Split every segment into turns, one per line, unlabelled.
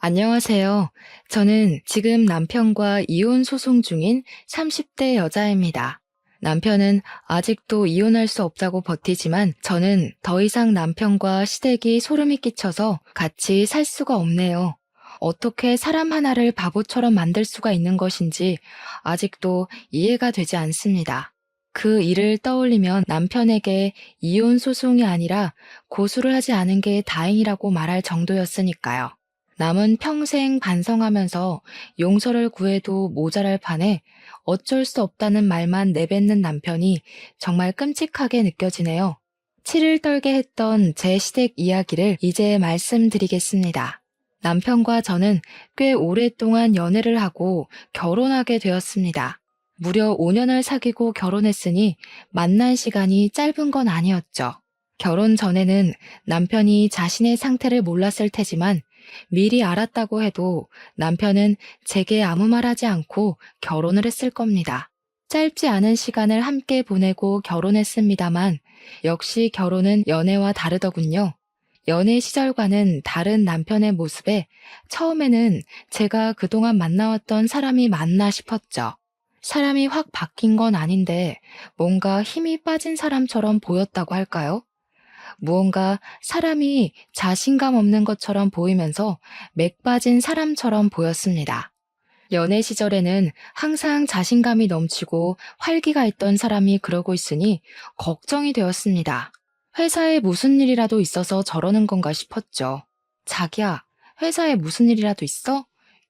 안녕하세요. 저는 지금 남편과 이혼 소송 중인 30대 여자입니다. 남편은 아직도 이혼할 수 없다고 버티지만 저는 더 이상 남편과 시댁이 소름이 끼쳐서 같이 살 수가 없네요. 어떻게 사람 하나를 바보처럼 만들 수가 있는 것인지 아직도 이해가 되지 않습니다. 그 일을 떠올리면 남편에게 이혼 소송이 아니라 고소를 하지 않은 게 다행이라고 말할 정도였으니까요. 남은 평생 반성하면서 용서를 구해도 모자랄 판에 어쩔 수 없다는 말만 내뱉는 남편이 정말 끔찍하게 느껴지네요. 치를 떨게 했던 제 시댁 이야기를 이제 말씀드리겠습니다. 남편과 저는 꽤 오랫동안 연애를 하고 결혼하게 되었습니다. 무려 5년을 사귀고 결혼했으니 만난 시간이 짧은 건 아니었죠. 결혼 전에는 남편이 자신의 상태를 몰랐을 테지만 미리 알았다고 해도 남편은 제게 아무 말하지 않고 결혼을 했을 겁니다. 짧지 않은 시간을 함께 보내고 결혼했습니다만 역시 결혼은 연애와 다르더군요. 연애 시절과는 다른 남편의 모습에 처음에는 제가 그동안 만나왔던 사람이 맞나 싶었죠. 사람이 확 바뀐 건 아닌데 뭔가 힘이 빠진 사람처럼 보였다고 할까요? 무언가 사람이 자신감 없는 것처럼 보이면서 맥 빠진 사람처럼 보였습니다. 연애 시절에는 항상 자신감이 넘치고 활기가 있던 사람이 그러고 있으니 걱정이 되었습니다. 회사에 무슨 일이라도 있어서 저러는 건가 싶었죠. 자기야, 회사에 무슨 일이라도 있어?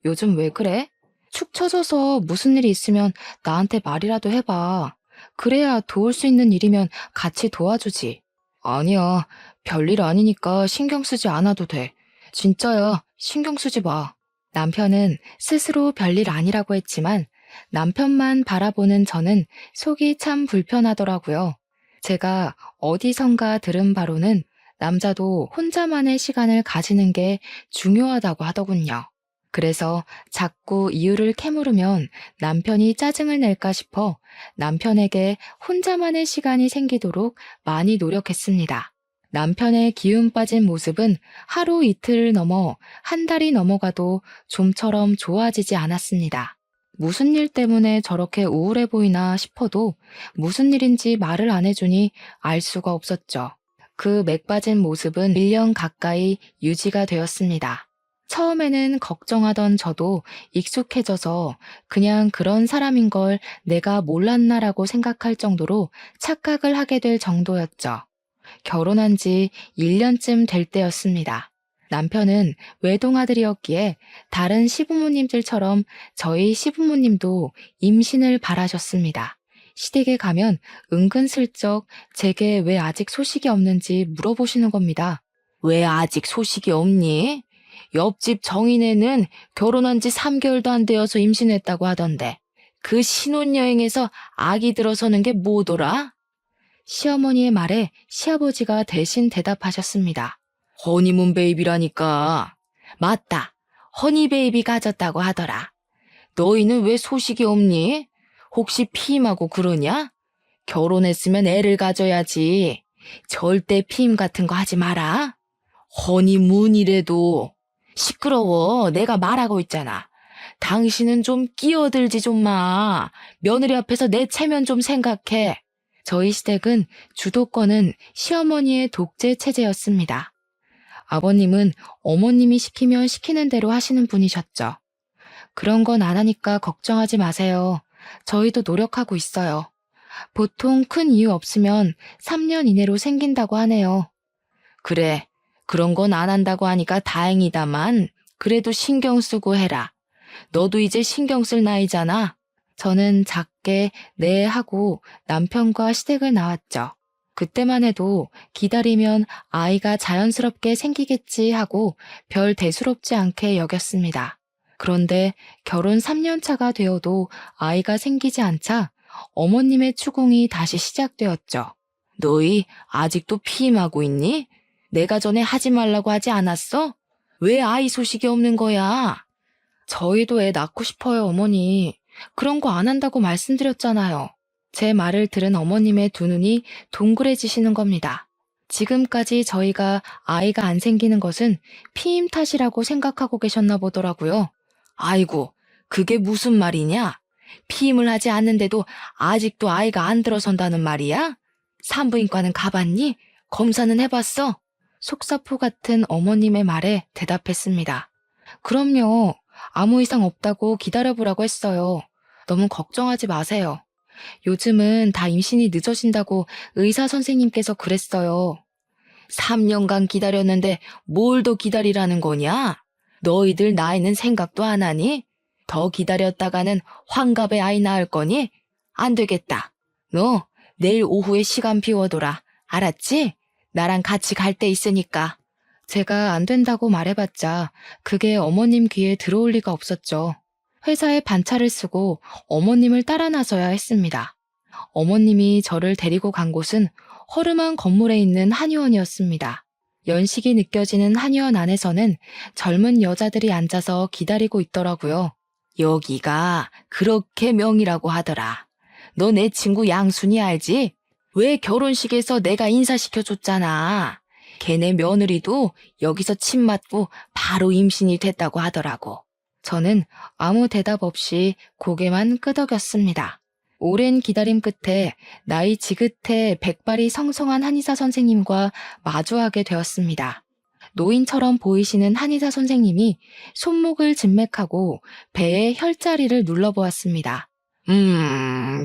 요즘 왜 그래? 축 처져서 무슨 일이 있으면 나한테 말이라도 해봐. 그래야 도울 수 있는 일이면 같이 도와주지. 아니야, 별일 아니니까 신경 쓰지 않아도 돼. 진짜야, 신경 쓰지 마. 남편은 스스로 별일 아니라고 했지만 남편만 바라보는 저는 속이 참 불편하더라고요. 제가 어디선가 들은 바로는 남자도 혼자만의 시간을 가지는 게 중요하다고 하더군요. 그래서 자꾸 이유를 캐물으면 남편이 짜증을 낼까 싶어 남편에게 혼자만의 시간이 생기도록 많이 노력했습니다. 남편의 기운 빠진 모습은 하루 이틀을 넘어 한 달이 넘어가도 좀처럼 좋아지지 않았습니다. 무슨 일 때문에 저렇게 우울해 보이나 싶어도 무슨 일인지 말을 안 해주니 알 수가 없었죠. 그 맥 빠진 모습은 1년 가까이 유지가 되었습니다. 처음에는 걱정하던 저도 익숙해져서 그냥 그런 사람인 걸 내가 몰랐나라고 생각할 정도로 착각을 하게 될 정도였죠. 결혼한 지 1년쯤 될 때였습니다. 남편은 외동아들이었기에 다른 시부모님들처럼 저희 시부모님도 임신을 바라셨습니다. 시댁에 가면 은근슬쩍 제게 왜 아직 소식이 없는지 물어보시는 겁니다. 왜 아직 소식이 없니? 옆집 정인애는 결혼한 지 3개월도 안 되어서 임신했다고 하던데 그 신혼여행에서 아기 들어서는 게 뭐더라? 시어머니의 말에 시아버지가 대신 대답하셨습니다. 허니문 베이비라니까. 맞다. 허니 베이비 가졌다고 하더라. 너희는 왜 소식이 없니? 혹시 피임하고 그러냐? 결혼했으면 애를 가져야지. 절대 피임 같은 거 하지 마라. 허니문이래도. 시끄러워. 내가 말하고 있잖아. 당신은 좀 끼어들지 좀 마. 며느리 앞에서 내 체면 좀 생각해. 저희 시댁은 주도권은 시어머니의 독재 체제였습니다. 아버님은 어머님이 시키면 시키는 대로 하시는 분이셨죠. 그런 건 안 하니까 걱정하지 마세요. 저희도 노력하고 있어요. 보통 큰 이유 없으면 3년 이내로 생긴다고 하네요. 그래, 그런 건 안 한다고 하니까 다행이다만 그래도 신경 쓰고 해라. 너도 이제 신경 쓸 나이잖아. 저는 작게 네 하고 남편과 시댁을 나왔죠. 그때만 해도 기다리면 아이가 자연스럽게 생기겠지 하고 별 대수롭지 않게 여겼습니다. 그런데 결혼 3년 차가 되어도 아이가 생기지 않자 어머님의 추궁이 다시 시작되었죠. 너희 아직도 피임하고 있니? 내가 전에 하지 말라고 하지 않았어? 왜 아이 소식이 없는 거야? 저희도 애 낳고 싶어요, 어머니. 그런 거 안 한다고 말씀드렸잖아요. 제 말을 들은 어머님의 두 눈이 동그래지시는 겁니다. 지금까지 저희가 아이가 안 생기는 것은 피임 탓이라고 생각하고 계셨나 보더라고요. 아이고, 그게 무슨 말이냐? 피임을 하지 않는데도 아직도 아이가 안 들어선다는 말이야? 산부인과는 가봤니? 검사는 해봤어? 속사포 같은 어머님의 말에 대답했습니다. 그럼요. 아무 이상 없다고 기다려보라고 했어요. 너무 걱정하지 마세요. 요즘은 다 임신이 늦어진다고 의사 선생님께서 그랬어요. 3년간 기다렸는데 뭘 더 기다리라는 거냐? 너희들 나이는 생각도 안 하니? 더 기다렸다가는 환갑에 아이 낳을 거니? 안 되겠다. 너 내일 오후에 시간 비워둬라. 알았지? 나랑 같이 갈 데 있으니까. 제가 안 된다고 말해봤자 그게 어머님 귀에 들어올 리가 없었죠. 회사에 반차를 쓰고 어머님을 따라 나서야 했습니다. 어머님이 저를 데리고 간 곳은 허름한 건물에 있는 한의원이었습니다. 연식이 느껴지는 한의원 안에서는 젊은 여자들이 앉아서 기다리고 있더라고요. 여기가 그렇게 명이라고 하더라. 너 내 친구 양순이 알지? 왜 결혼식에서 내가 인사시켜줬잖아. 걔네 며느리도 여기서 침 맞고 바로 임신이 됐다고 하더라고. 저는 아무 대답 없이 고개만 끄덕였습니다. 오랜 기다림 끝에 나이 지긋해 백발이 성성한 한의사 선생님과 마주하게 되었습니다. 노인처럼 보이시는 한의사 선생님이 손목을 진맥하고 배에 혈자리를 눌러보았습니다.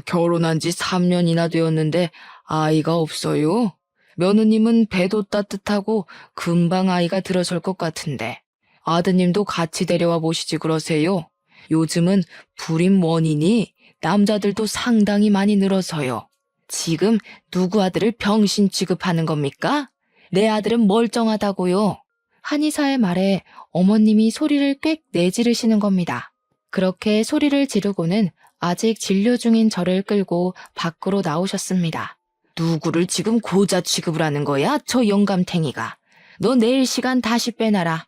결혼한 지 3년이나 되었는데 아이가 없어요? 며느님은 배도 따뜻하고 금방 아이가 들어설 것 같은데 아드님도 같이 데려와 보시지 그러세요. 요즘은 불임 원인이 남자들도 상당히 많이 늘어서요. 지금 누구 아들을 병신 취급하는 겁니까? 내 아들은 멀쩡하다고요. 한의사의 말에 어머님이 소리를 꽥 내지르시는 겁니다. 그렇게 소리를 지르고는 아직 진료 중인 저를 끌고 밖으로 나오셨습니다. 누구를 지금 고자 취급을 하는 거야? 저 영감탱이가. 너 내일 시간 다시 빼놔라.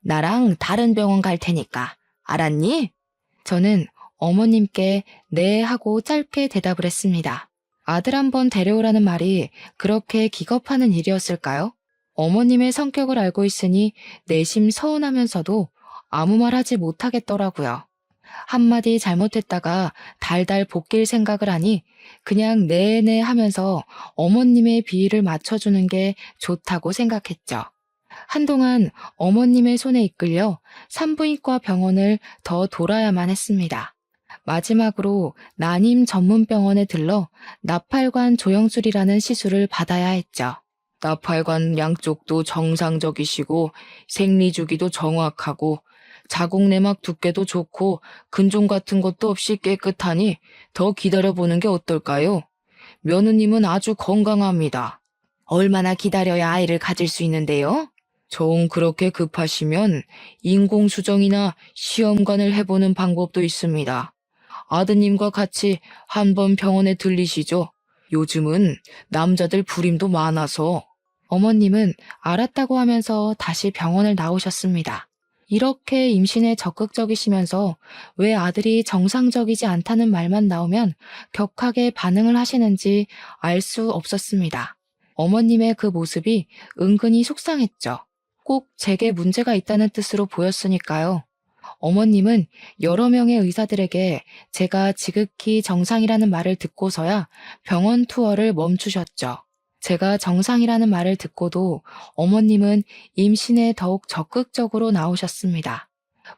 나랑 다른 병원 갈 테니까. 알았니? 저는 어머님께 네 하고 짧게 대답을 했습니다. 아들 한번 데려오라는 말이 그렇게 기겁하는 일이었을까요? 어머님의 성격을 알고 있으니 내심 서운하면서도 아무 말 하지 못하겠더라고요. 한마디 잘못했다가 달달 볶일 생각을 하니 그냥 네네 하면서 어머님의 비위를 맞춰주는 게 좋다고 생각했죠. 한동안 어머님의 손에 이끌려 산부인과 병원을 더 돌아야만 했습니다. 마지막으로 난임 전문병원에 들러 나팔관 조영술이라는 시술을 받아야 했죠. 나팔관 양쪽도 정상적이시고 생리주기도 정확하고 자궁내막 두께도 좋고 근종 같은 것도 없이 깨끗하니 더 기다려보는 게 어떨까요? 며느님은 아주 건강합니다. 얼마나 기다려야 아이를 가질 수 있는데요? 정 그렇게 급하시면 인공수정이나 시험관을 해보는 방법도 있습니다. 아드님과 같이 한번 병원에 들리시죠. 요즘은 남자들 불임도 많아서. 어머님은 알았다고 하면서 다시 병원을 나오셨습니다. 이렇게 임신에 적극적이시면서 왜 아들이 정상적이지 않다는 말만 나오면 격하게 반응을 하시는지 알 수 없었습니다. 어머님의 그 모습이 은근히 속상했죠. 꼭 제게 문제가 있다는 뜻으로 보였으니까요. 어머님은 여러 명의 의사들에게 제가 지극히 정상이라는 말을 듣고서야 병원 투어를 멈추셨죠. 제가 정상이라는 말을 듣고도 어머님은 임신에 더욱 적극적으로 나오셨습니다.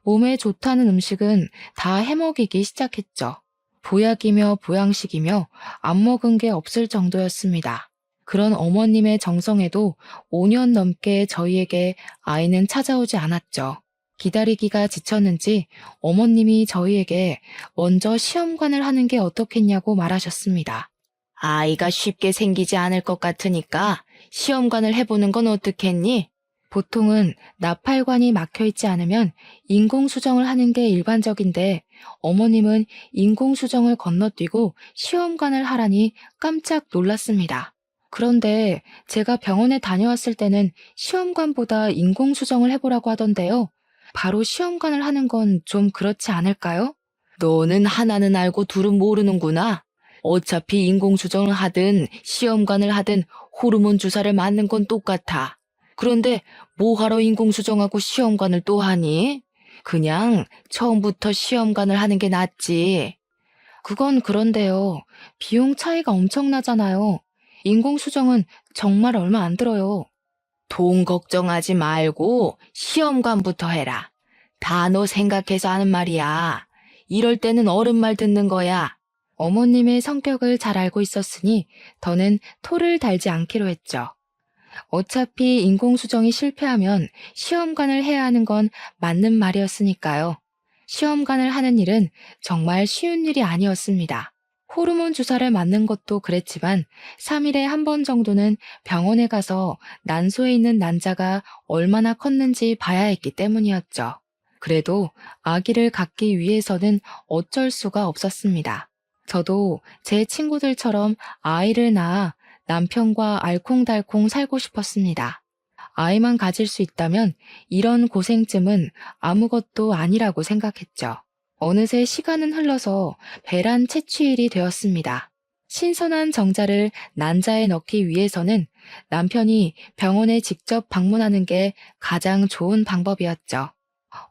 몸에 좋다는 음식은 다 해먹이기 시작했죠. 보약이며 보양식이며 안 먹은 게 없을 정도였습니다. 그런 어머님의 정성에도 5년 넘게 저희에게 아이는 찾아오지 않았죠. 기다리기가 지쳤는지 어머님이 저희에게 먼저 시험관을 하는 게 어떻겠냐고 말하셨습니다. 아이가 쉽게 생기지 않을 것 같으니까 시험관을 해보는 건 어떻겠니? 보통은 나팔관이 막혀있지 않으면 인공수정을 하는 게 일반적인데 어머님은 인공수정을 건너뛰고 시험관을 하라니 깜짝 놀랐습니다. 그런데 제가 병원에 다녀왔을 때는 시험관보다 인공수정을 해보라고 하던데요. 바로 시험관을 하는 건 좀 그렇지 않을까요? 너는 하나는 알고 둘은 모르는구나. 어차피 인공수정을 하든 시험관을 하든 호르몬 주사를 맞는 건 똑같아. 그런데 뭐하러 인공수정하고 시험관을 또 하니? 그냥 처음부터 시험관을 하는 게 낫지. 그건 그런데요. 비용 차이가 엄청나잖아요. 인공수정은 정말 얼마 안 들어요. 돈 걱정하지 말고 시험관부터 해라. 다 너 생각해서 하는 말이야. 이럴 때는 어른 말 듣는 거야. 어머님의 성격을 잘 알고 있었으니 더는 토를 달지 않기로 했죠. 어차피 인공수정이 실패하면 시험관을 해야 하는 건 맞는 말이었으니까요. 시험관을 하는 일은 정말 쉬운 일이 아니었습니다. 호르몬 주사를 맞는 것도 그랬지만 3일에 한 번 정도는 병원에 가서 난소에 있는 난자가 얼마나 컸는지 봐야 했기 때문이었죠. 그래도 아기를 갖기 위해서는 어쩔 수가 없었습니다. 저도 제 친구들처럼 아이를 낳아 남편과 알콩달콩 살고 싶었습니다. 아이만 가질 수 있다면 이런 고생쯤은 아무것도 아니라고 생각했죠. 어느새 시간은 흘러서 배란 채취일이 되었습니다. 신선한 정자를 난자에 넣기 위해서는 남편이 병원에 직접 방문하는 게 가장 좋은 방법이었죠.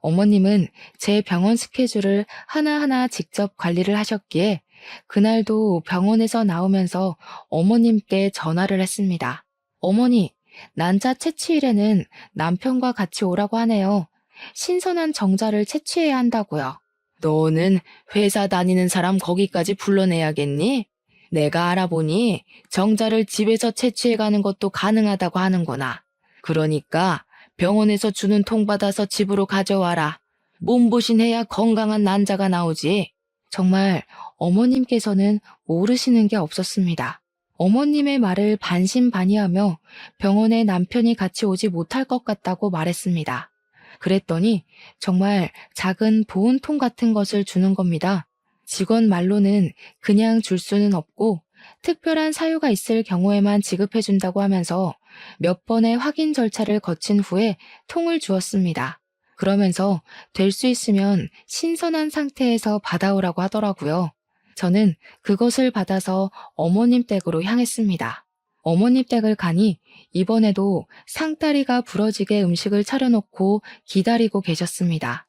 어머님은 제 병원 스케줄을 하나하나 직접 관리를 하셨기에 그날도 병원에서 나오면서 어머님께 전화를 했습니다. 어머니, 난자 채취일에는 남편과 같이 오라고 하네요. 신선한 정자를 채취해야 한다고요. 너는 회사 다니는 사람 거기까지 불러내야겠니? 내가 알아보니 정자를 집에서 채취해가는 것도 가능하다고 하는구나. 그러니까 병원에서 주는 통 받아서 집으로 가져와라. 몸보신해야 건강한 난자가 나오지. 정말 어머님께서는 모르시는 게 없었습니다. 어머님의 말을 반신반의하며 병원에 남편이 같이 오지 못할 것 같다고 말했습니다. 그랬더니 정말 작은 보온통 같은 것을 주는 겁니다. 직원 말로는 그냥 줄 수는 없고 특별한 사유가 있을 경우에만 지급해준다고 하면서 몇 번의 확인 절차를 거친 후에 통을 주었습니다. 그러면서 될 수 있으면 신선한 상태에서 받아오라고 하더라고요. 저는 그것을 받아서 어머님 댁으로 향했습니다. 어머님 댁을 가니 이번에도 상다리가 부러지게 음식을 차려놓고 기다리고 계셨습니다.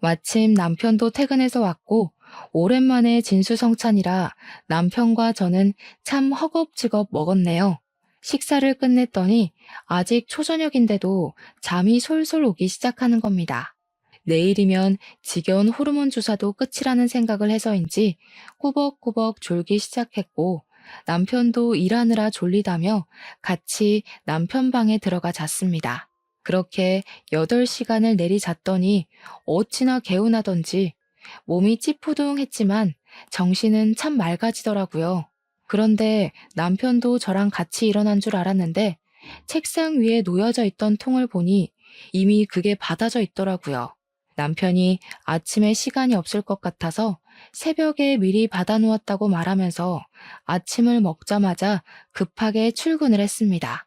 마침 남편도 퇴근해서 왔고 오랜만에 진수성찬이라 남편과 저는 참 허겁지겁 먹었네요. 식사를 끝냈더니 아직 초저녁인데도 잠이 솔솔 오기 시작하는 겁니다. 내일이면 지겨운 호르몬 주사도 끝이라는 생각을 해서인지 꾸벅꾸벅 졸기 시작했고 남편도 일하느라 졸리다며 같이 남편 방에 들어가 잤습니다. 그렇게 8시간을 내리 잤더니 어찌나 개운하던지 몸이 찌푸둥했지만 정신은 참 맑아지더라고요. 그런데 남편도 저랑 같이 일어난 줄 알았는데 책상 위에 놓여져 있던 통을 보니 이미 그게 받아져 있더라고요. 남편이 아침에 시간이 없을 것 같아서 새벽에 미리 받아놓았다고 말하면서 아침을 먹자마자 급하게 출근을 했습니다.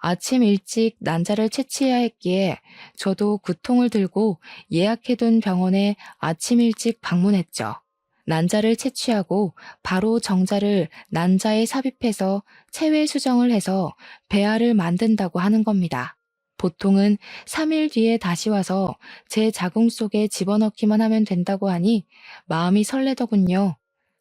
아침 일찍 난자를 채취해야 했기에 저도 그 통을 들고 예약해둔 병원에 아침 일찍 방문했죠. 난자를 채취하고 바로 정자를 난자에 삽입해서 체외 수정을 해서 배아를 만든다고 하는 겁니다. 보통은 3일 뒤에 다시 와서 제 자궁 속에 집어넣기만 하면 된다고 하니 마음이 설레더군요.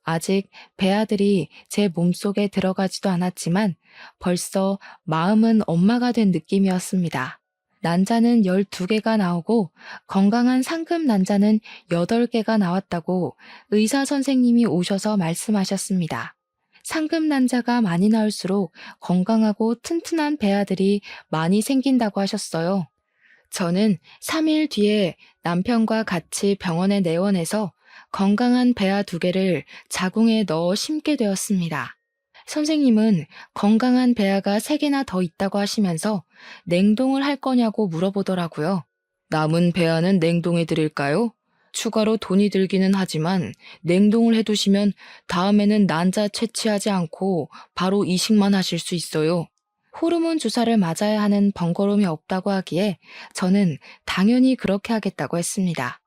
아직 배아들이 제 몸속에 들어가지도 않았지만 벌써 마음은 엄마가 된 느낌이었습니다. 난자는 12개가 나오고 건강한 상금 난자는 8개가 나왔다고 의사 선생님이 오셔서 말씀하셨습니다. 상금 난자가 많이 나올수록 건강하고 튼튼한 배아들이 많이 생긴다고 하셨어요. 저는 3일 뒤에 남편과 같이 병원에 내원해서 건강한 배아 2개를 자궁에 넣어 심게 되었습니다. 선생님은 건강한 배아가 3개나 더 있다고 하시면서 냉동을 할 거냐고 물어보더라고요. 남은 배아는 냉동해 드릴까요? 추가로 돈이 들기는 하지만 냉동을 해두시면 다음에는 난자 채취하지 않고 바로 이식만 하실 수 있어요. 호르몬 주사를 맞아야 하는 번거로움이 없다고 하기에 저는 당연히 그렇게 하겠다고 했습니다.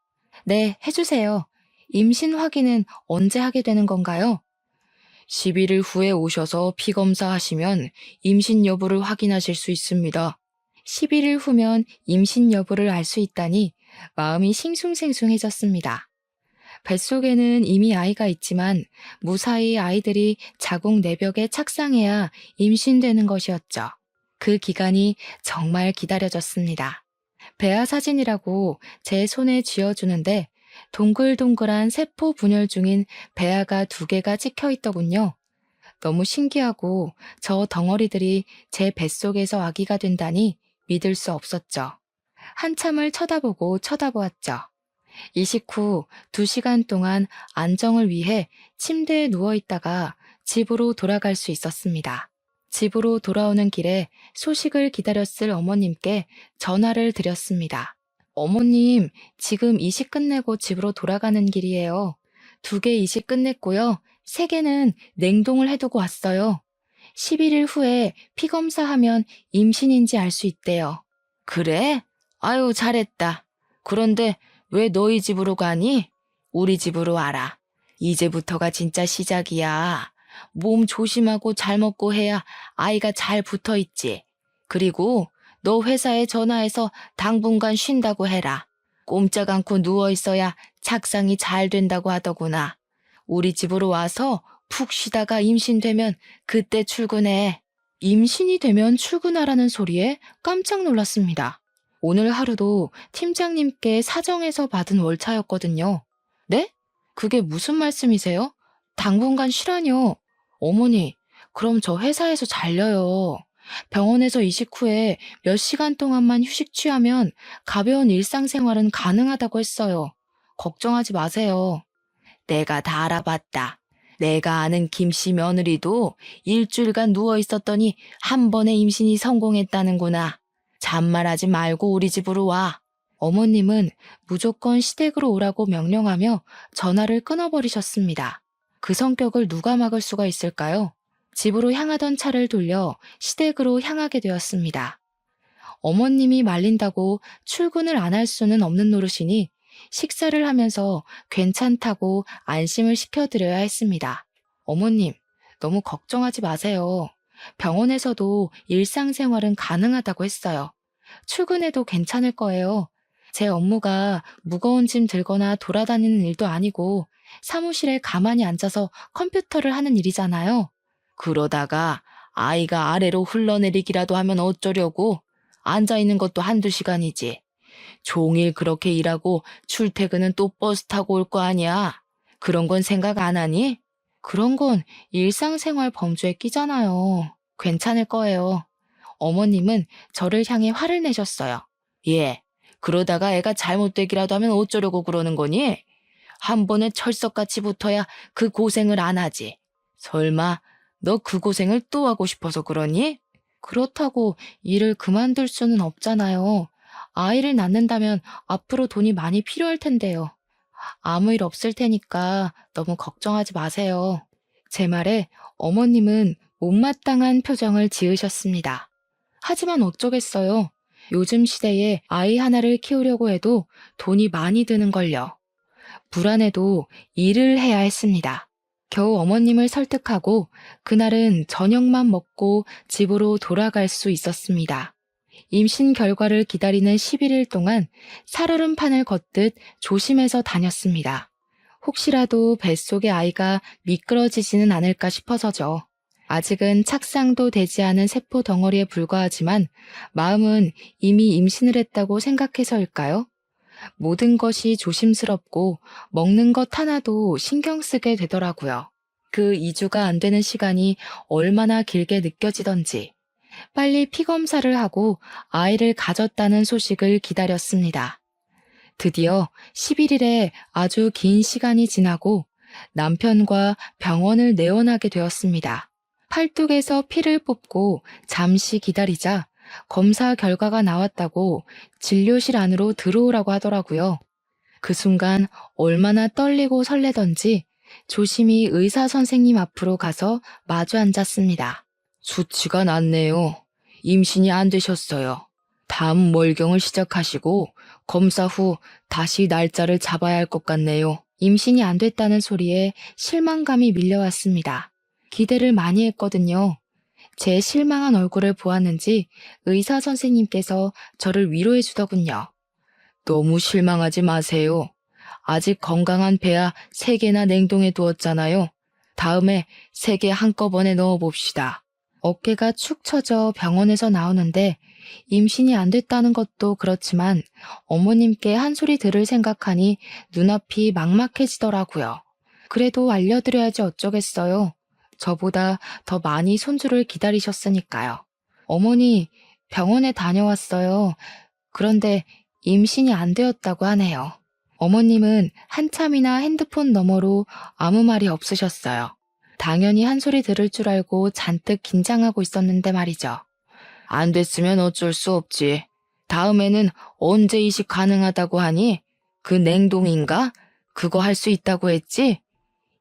네, 해주세요. 임신 확인은 언제 하게 되는 건가요? 11일 후에 오셔서 피검사 하시면 임신 여부를 확인하실 수 있습니다. 11일 후면 임신 여부를 알 수 있다니 마음이 싱숭생숭해졌습니다. 뱃속에는 이미 아이가 있지만 무사히 아이들이 자궁 내벽에 착상해야 임신되는 것이었죠. 그 기간이 정말 기다려졌습니다. 배아 사진이라고 제 손에 쥐어주는데 동글동글한 세포 분열 중인 배아가 2개가 찍혀 있더군요. 너무 신기하고 저 덩어리들이 제 뱃속에서 아기가 된다니 믿을 수 없었죠. 한참을 쳐다보았죠. 이식 후 2시간 동안 안정을 위해 침대에 누워 있다가 집으로 돌아갈 수 있었습니다. 집으로 돌아오는 길에 소식을 기다렸을 어머님께 전화를 드렸습니다. 어머님, 지금 이식 끝내고 집으로 돌아가는 길이에요. 2개 이식 끝냈고요. 3개는 냉동을 해두고 왔어요. 11일 후에 피검사하면 임신인지 알 수 있대요. 그래? 아유, 잘했다. 그런데 왜 너희 집으로 가니? 우리 집으로 와라. 이제부터가 진짜 시작이야. 몸 조심하고 잘 먹고 해야 아이가 잘 붙어 있지. 그리고 너 회사에 전화해서 당분간 쉰다고 해라. 꼼짝 않고 누워 있어야 착상이 잘 된다고 하더구나. 우리 집으로 와서 푹 쉬다가 임신되면 그때 출근해. 임신이 되면 출근하라는 소리에 깜짝 놀랐습니다. 오늘 하루도 팀장님께 사정해서 받은 월차였거든요. 네? 그게 무슨 말씀이세요? 당분간 쉬라뇨. 어머니, 그럼 저 회사에서 잘려요. 병원에서 이식 후에 몇 시간 동안만 휴식 취하면 가벼운 일상생활은 가능하다고 했어요. 걱정하지 마세요. 내가 다 알아봤다. 내가 아는 김씨 며느리도 일주일간 누워 있었더니 한 번에 임신이 성공했다는구나. 잔말하지 말고 우리 집으로 와. 어머님은 무조건 시댁으로 오라고 명령하며 전화를 끊어버리셨습니다. 그 성격을 누가 막을 수가 있을까요? 집으로 향하던 차를 돌려 시댁으로 향하게 되었습니다. 어머님이 말린다고 출근을 안 할 수는 없는 노릇이니 식사를 하면서 괜찮다고 안심을 시켜드려야 했습니다. 어머님, 너무 걱정하지 마세요. 병원에서도 일상생활은 가능하다고 했어요. 출근해도 괜찮을 거예요. 제 업무가 무거운 짐 들거나 돌아다니는 일도 아니고 사무실에 가만히 앉아서 컴퓨터를 하는 일이잖아요. 그러다가 아이가 아래로 흘러내리기라도 하면 어쩌려고? 앉아있는 것도 1~2시간이지. 종일 그렇게 일하고 출퇴근은 또 버스 타고 올 거 아니야. 그런 건 생각 안 하니? 그런 건 일상생활 범주에 끼잖아요. 괜찮을 거예요. 어머님은 저를 향해 화를 내셨어요. 예, 그러다가 애가 잘못되기라도 하면 어쩌려고 그러는 거니? 한 번에 철석같이 붙어야 그 고생을 안 하지. 설마 너 그 고생을 또 하고 싶어서 그러니? 그렇다고 일을 그만둘 수는 없잖아요. 아이를 낳는다면 앞으로 돈이 많이 필요할 텐데요. 아무 일 없을 테니까 너무 걱정하지 마세요. 제 말에 어머님은 못마땅한 표정을 지으셨습니다. 하지만 어쩌겠어요. 요즘 시대에 아이 하나를 키우려고 해도 돈이 많이 드는걸요. 불안해도 일을 해야 했습니다. 겨우 어머님을 설득하고 그날은 저녁만 먹고 집으로 돌아갈 수 있었습니다. 임신 결과를 기다리는 11일 동안 살얼음판을 걷듯 조심해서 다녔습니다. 혹시라도 뱃속의 아이가 미끄러지지는 않을까 싶어서죠. 아직은 착상도 되지 않은 세포 덩어리에 불과하지만 마음은 이미 임신을 했다고 생각해서일까요? 모든 것이 조심스럽고 먹는 것 하나도 신경 쓰게 되더라고요. 그 2주가 안 되는 시간이 얼마나 길게 느껴지던지 빨리 피검사를 하고 아이를 가졌다는 소식을 기다렸습니다. 드디어 11일에 아주 긴 시간이 지나고 남편과 병원을 내원하게 되었습니다. 팔뚝에서 피를 뽑고 잠시 기다리자 검사 결과가 나왔다고 진료실 안으로 들어오라고 하더라고요. 그 순간 얼마나 떨리고 설레던지 조심히 의사 선생님 앞으로 가서 마주 앉았습니다. 수치가 낮네요. 임신이 안 되셨어요. 다음 월경을 시작하시고 검사 후 다시 날짜를 잡아야 할 것 같네요. 임신이 안 됐다는 소리에 실망감이 밀려왔습니다. 기대를 많이 했거든요. 제 실망한 얼굴을 보았는지 의사 선생님께서 저를 위로해 주더군요. 너무 실망하지 마세요. 아직 건강한 배아 3개나 냉동해 두었잖아요. 다음에 3개 한꺼번에 넣어봅시다. 어깨가 축 처져 병원에서 나오는데 임신이 안 됐다는 것도 그렇지만 어머님께 한 소리 들을 생각하니 눈앞이 막막해지더라고요. 그래도 알려드려야지 어쩌겠어요. 저보다 더 많이 손주를 기다리셨으니까요. 어머니, 병원에 다녀왔어요. 그런데 임신이 안 되었다고 하네요. 어머님은 한참이나 핸드폰 너머로 아무 말이 없으셨어요. 당연히 한 소리 들을 줄 알고 잔뜩 긴장하고 있었는데 말이죠. 안 됐으면 어쩔 수 없지. 다음에는 언제 이식 가능하다고 하니? 그 냉동인가? 그거 할 수 있다고 했지?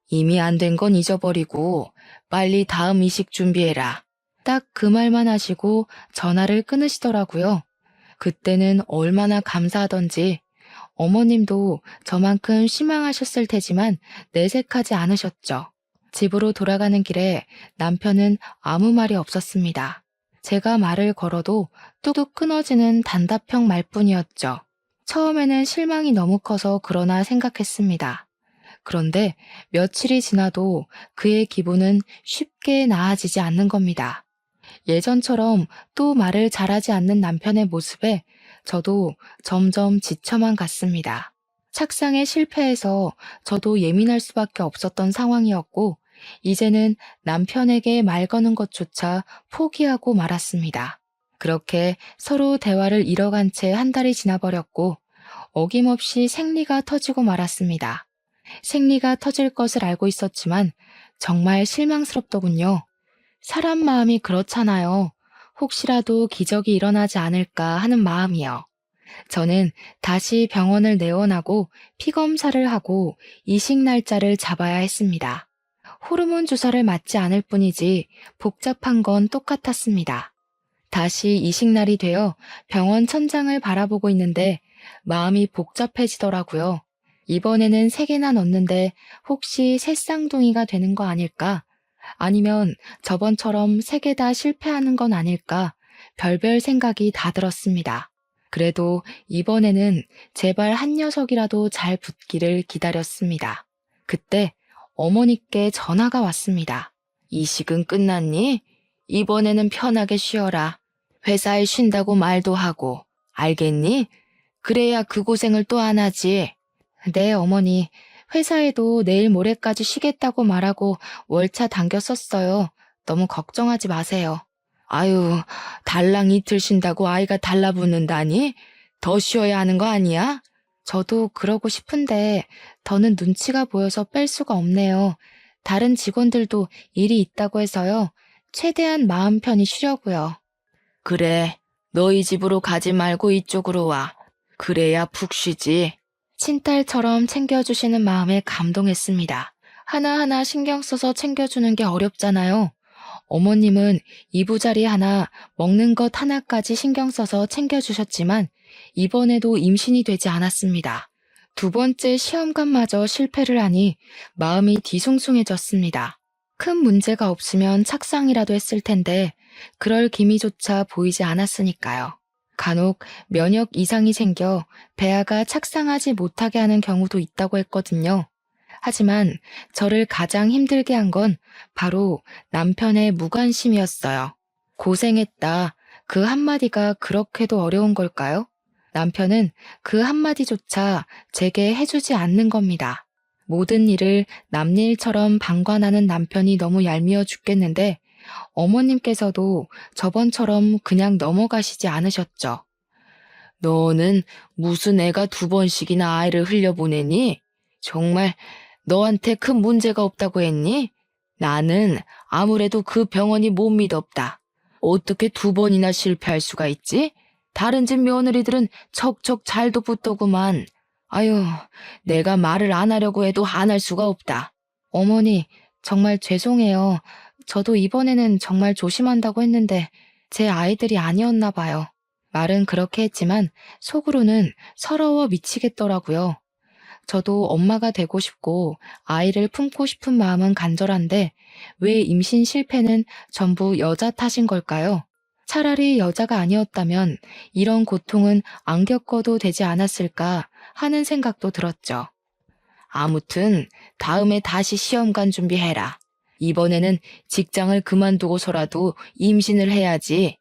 이미 안 된 건 잊어버리고 빨리 다음 이식 준비해라. 딱 그 말만 하시고 전화를 끊으시더라고요. 그때는 얼마나 감사하던지 어머님도 저만큼 실망하셨을 테지만 내색하지 않으셨죠. 집으로 돌아가는 길에 남편은 아무 말이 없었습니다. 제가 말을 걸어도 뚝뚝 끊어지는 단답형 말뿐이었죠. 처음에는 실망이 너무 커서 그러나 생각했습니다. 그런데 며칠이 지나도 그의 기분은 쉽게 나아지지 않는 겁니다. 예전처럼 또 말을 잘하지 않는 남편의 모습에 저도 점점 지쳐만 갔습니다. 착상에 실패해서 저도 예민할 수밖에 없었던 상황이었고, 이제는 남편에게 말 거는 것조차 포기하고 말았습니다. 그렇게 서로 대화를 잃어간 채 한 달이 지나버렸고, 어김없이 생리가 터지고 말았습니다. 생리가 터질 것을 알고 있었지만 정말 실망스럽더군요. 사람 마음이 그렇잖아요. 혹시라도 기적이 일어나지 않을까 하는 마음이요. 저는 다시 병원을 내원하고 피검사를 하고 이식 날짜를 잡아야 했습니다. 호르몬 주사를 맞지 않을 뿐이지 복잡한 건 똑같았습니다. 다시 이식 날이 되어 병원 천장을 바라보고 있는데 마음이 복잡해지더라고요. 이번에는 3개나 넣는데 혹시 새쌍둥이가 되는 거 아닐까? 아니면 저번처럼 3개 다 실패하는 건 아닐까? 별별 생각이 다 들었습니다. 그래도 이번에는 제발 한 녀석이라도 잘 붙기를 기다렸습니다. 그때 어머니께 전화가 왔습니다. 이식은 끝났니? 이번에는 편하게 쉬어라. 회사에 쉰다고 말도 하고. 알겠니? 그래야 그 고생을 또 안 하지. 네, 어머니. 회사에도 내일 모레까지 쉬겠다고 말하고 월차 당겨 썼어요. 너무 걱정하지 마세요. 아유, 달랑 이틀 쉰다고 아이가 달라붙는다니? 더 쉬어야 하는 거 아니야? 저도 그러고 싶은데 더는 눈치가 보여서 뺄 수가 없네요. 다른 직원들도 일이 있다고 해서요. 최대한 마음 편히 쉬려고요. 그래, 너희 집으로 가지 말고 이쪽으로 와. 그래야 푹 쉬지. 친딸처럼 챙겨주시는 마음에 감동했습니다. 하나하나 신경 써서 챙겨주는 게 어렵잖아요. 어머님은 이부자리 하나, 먹는 것 하나까지 신경 써서 챙겨주셨지만 이번에도 임신이 되지 않았습니다. 2번째 시험관마저 실패를 하니 마음이 뒤숭숭해졌습니다. 큰 문제가 없으면 착상이라도 했을 텐데 그럴 기미조차 보이지 않았으니까요. 간혹 면역 이상이 생겨 배아가 착상하지 못하게 하는 경우도 있다고 했거든요. 하지만 저를 가장 힘들게 한 건 바로 남편의 무관심이었어요. 고생했다. 그 한마디가 그렇게도 어려운 걸까요? 남편은 그 한마디조차 제게 해주지 않는 겁니다. 모든 일을 남일처럼 방관하는 남편이 너무 얄미워 죽겠는데 어머님께서도 저번처럼 그냥 넘어가시지 않으셨죠. 너는 무슨 애가 2번씩이나 아이를 흘려보내니? 정말 너한테 큰 문제가 없다고 했니? 나는 아무래도 그 병원이 못 믿었다. 어떻게 2번이나 실패할 수가 있지? 다른 집 며느리들은 척척 잘도 붙더구만. 아유, 내가 말을 안 하려고 해도 안 할 수가 없다. 어머니, 정말 죄송해요. 저도 이번에는 정말 조심한다고 했는데 제 아이들이 아니었나 봐요. 말은 그렇게 했지만 속으로는 서러워 미치겠더라고요. 저도 엄마가 되고 싶고 아이를 품고 싶은 마음은 간절한데 왜 임신 실패는 전부 여자 탓인 걸까요? 차라리 여자가 아니었다면 이런 고통은 안 겪어도 되지 않았을까 하는 생각도 들었죠. 아무튼 다음에 다시 시험관 준비해라. 이번에는 직장을 그만두고서라도 임신을 해야지.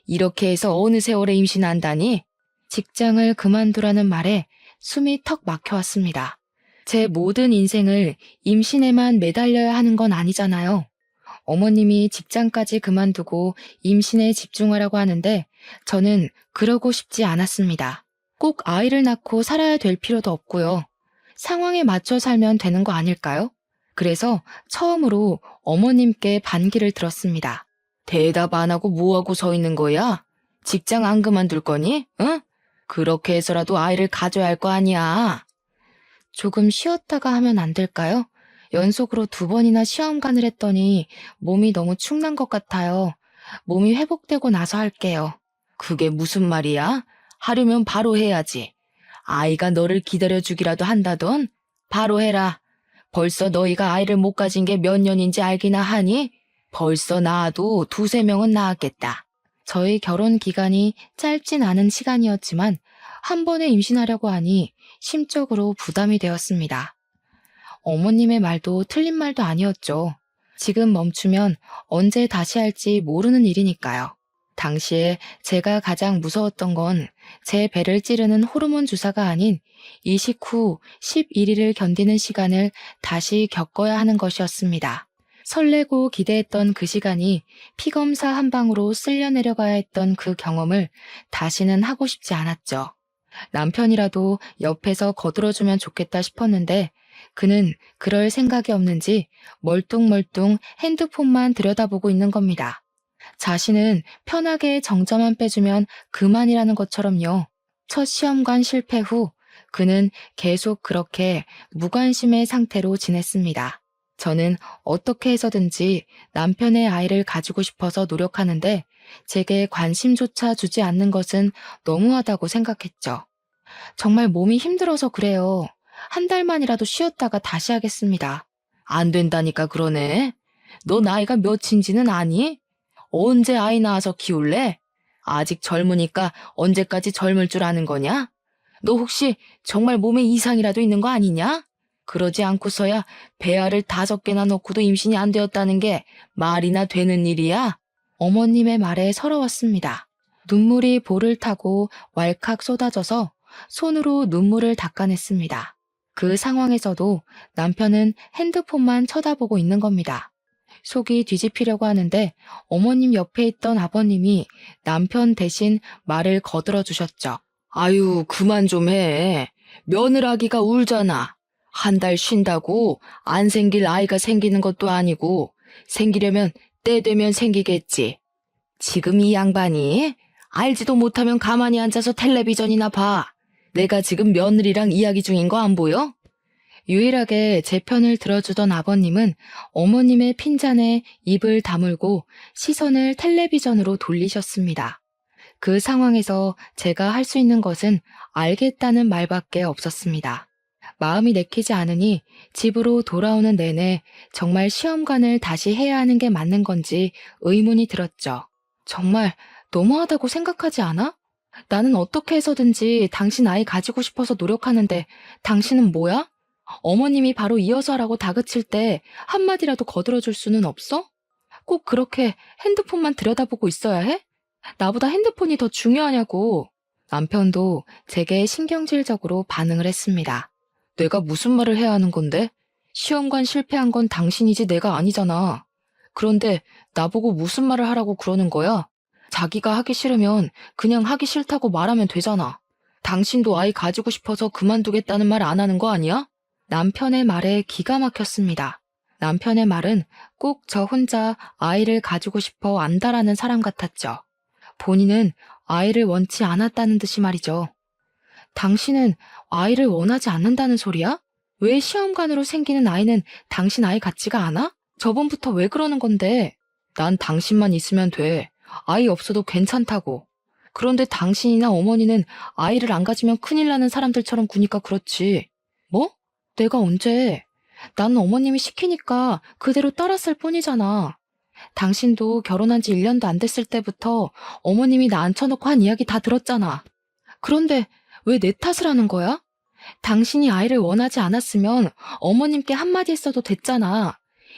이렇게 해서 어느 세월에 임신한다니? 직장을 그만두라는 말에 숨이 턱 막혀왔습니다. 제 모든 인생을 임신에만 매달려야 하는 건 아니잖아요. 어머님이 직장까지 그만두고 임신에 집중하라고 하는데 저는 그러고 싶지 않았습니다. 꼭 아이를 낳고 살아야 될 필요도 없고요. 상황에 맞춰 살면 되는 거 아닐까요? 그래서 처음으로 어머님께 반기를 들었습니다. 대답 안 하고 뭐하고 서 있는 거야? 직장 안 그만둘 거니? 응? 그렇게 해서라도 아이를 가져야 할 거 아니야. 조금 쉬었다가 하면 안 될까요? 연속으로 2번이나 시험관을 했더니 몸이 너무 축난 것 같아요. 몸이 회복되고 나서 할게요. 그게 무슨 말이야? 하려면 바로 해야지. 아이가 너를 기다려주기라도 한다던? 바로 해라. 벌써 너희가 아이를 못 가진 게 몇 년인지 알기나 하니? 벌써 낳아도 2~3명은 낳았겠다. 저희 결혼 기간이 짧진 않은 시간이었지만 한 번에 임신하려고 하니 심적으로 부담이 되었습니다. 어머님의 말도 틀린 말도 아니었죠. 지금 멈추면 언제 다시 할지 모르는 일이니까요. 당시에 제가 가장 무서웠던 건 제 배를 찌르는 호르몬 주사가 아닌 이식 후 11일을 견디는 시간을 다시 겪어야 하는 것이었습니다. 설레고 기대했던 그 시간이 피검사 한 방으로 쓸려 내려가야 했던 그 경험을 다시는 하고 싶지 않았죠. 남편이라도 옆에서 거들어주면 좋겠다 싶었는데 그는 그럴 생각이 없는지 멀뚱멀뚱 핸드폰만 들여다보고 있는 겁니다. 자신은 편하게 정자만 빼주면 그만이라는 것처럼요. 첫 시험관 실패 후 그는 계속 그렇게 무관심의 상태로 지냈습니다. 저는 어떻게 해서든지 남편의 아이를 가지고 싶어서 노력하는데 제게 관심조차 주지 않는 것은 너무하다고 생각했죠. 정말 몸이 힘들어서 그래요. 한 달만이라도 쉬었다가 다시 하겠습니다. 안 된다니까 그러네. 너 나이가 몇인지는 아니? 언제 아이 낳아서 키울래? 아직 젊으니까 언제까지 젊을 줄 아는 거냐? 너 혹시 정말 몸에 이상이라도 있는 거 아니냐? 그러지 않고서야 배알을 5개나 넣고도 임신이 안 되었다는 게 말이나 되는 일이야? 어머님의 말에 서러웠습니다. 눈물이 볼을 타고 왈칵 쏟아져서 손으로 눈물을 닦아냈습니다. 그 상황에서도 남편은 핸드폰만 쳐다보고 있는 겁니다. 속이 뒤집히려고 하는데 어머님 옆에 있던 아버님이 남편 대신 말을 거들어 주셨죠. 아유, 그만 좀 해. 며느라기가 울잖아. 한 달 쉰다고 안 생길 아이가 생기는 것도 아니고 생기려면 때 되면 생기겠지. 지금 이 양반이 알지도 못하면 가만히 앉아서 텔레비전이나 봐. 내가 지금 며느리랑 이야기 중인 거 안 보여? 유일하게 제 편을 들어주던 아버님은 어머님의 핀잔에 입을 다물고 시선을 텔레비전으로 돌리셨습니다. 그 상황에서 제가 할 수 있는 것은 알겠다는 말밖에 없었습니다. 마음이 내키지 않으니 집으로 돌아오는 내내 정말 시험관을 다시 해야 하는 게 맞는 건지 의문이 들었죠. 정말 너무하다고 생각하지 않아? 나는 어떻게 해서든지 당신 아이 가지고 싶어서 노력하는데 당신은 뭐야? 어머님이 바로 이어서 하라고 다그칠 때 한마디라도 거들어줄 수는 없어? 꼭 그렇게 핸드폰만 들여다보고 있어야 해? 나보다 핸드폰이 더 중요하냐고. 남편도 제게 신경질적으로 반응을 했습니다. 내가 무슨 말을 해야 하는 건데? 시험관 실패한 건 당신이지 내가 아니잖아. 그런데 나보고 무슨 말을 하라고 그러는 거야? 자기가 하기 싫으면 그냥 하기 싫다고 말하면 되잖아. 당신도 아이 가지고 싶어서 그만두겠다는 말 안 하는 거 아니야? 남편의 말에 기가 막혔습니다. 남편의 말은 꼭 저 혼자 아이를 가지고 싶어 안다라는 사람 같았죠. 본인은 아이를 원치 않았다는 듯이 말이죠. 당신은 아이를 원하지 않는다는 소리야? 왜 시험관으로 생기는 아이는 당신 아이 같지가 않아? 저번부터 왜 그러는 건데? 난 당신만 있으면 돼. 아이 없어도 괜찮다고. 그런데 당신이나 어머니는 아이를 안 가지면 큰일 나는 사람들처럼 구니까 그렇지. 뭐? 내가 언제? 나는 어머님이 시키니까 그대로 따랐을 뿐이잖아. 당신도 결혼한 지 1년도 안 됐을 때부터 어머님이 나 앉혀놓고 한 이야기 다 들었잖아. 그런데 왜 내 탓을 하는 거야? 당신이 아이를 원하지 않았으면 어머님께 한마디 했어도 됐잖아.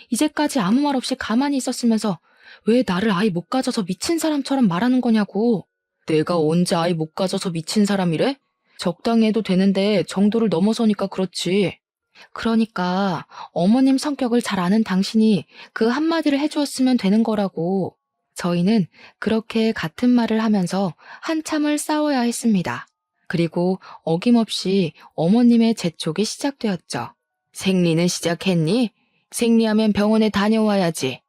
이제까지 아무 말 없이 가만히 있었으면서 왜 나를 아이 못 가져서 미친 사람처럼 말하는 거냐고. 내가 언제 아이 못 가져서 미친 사람이래? 적당히 해도 되는데 정도를 넘어서니까 그렇지. 그러니까 어머님 성격을 잘 아는 당신이 그 한마디를 해주었으면 되는 거라고. 저희는 그렇게 같은 말을 하면서 한참을 싸워야 했습니다. 그리고 어김없이 어머님의 재촉이 시작되었죠. 생리는 시작했니? 생리하면 병원에 다녀와야지.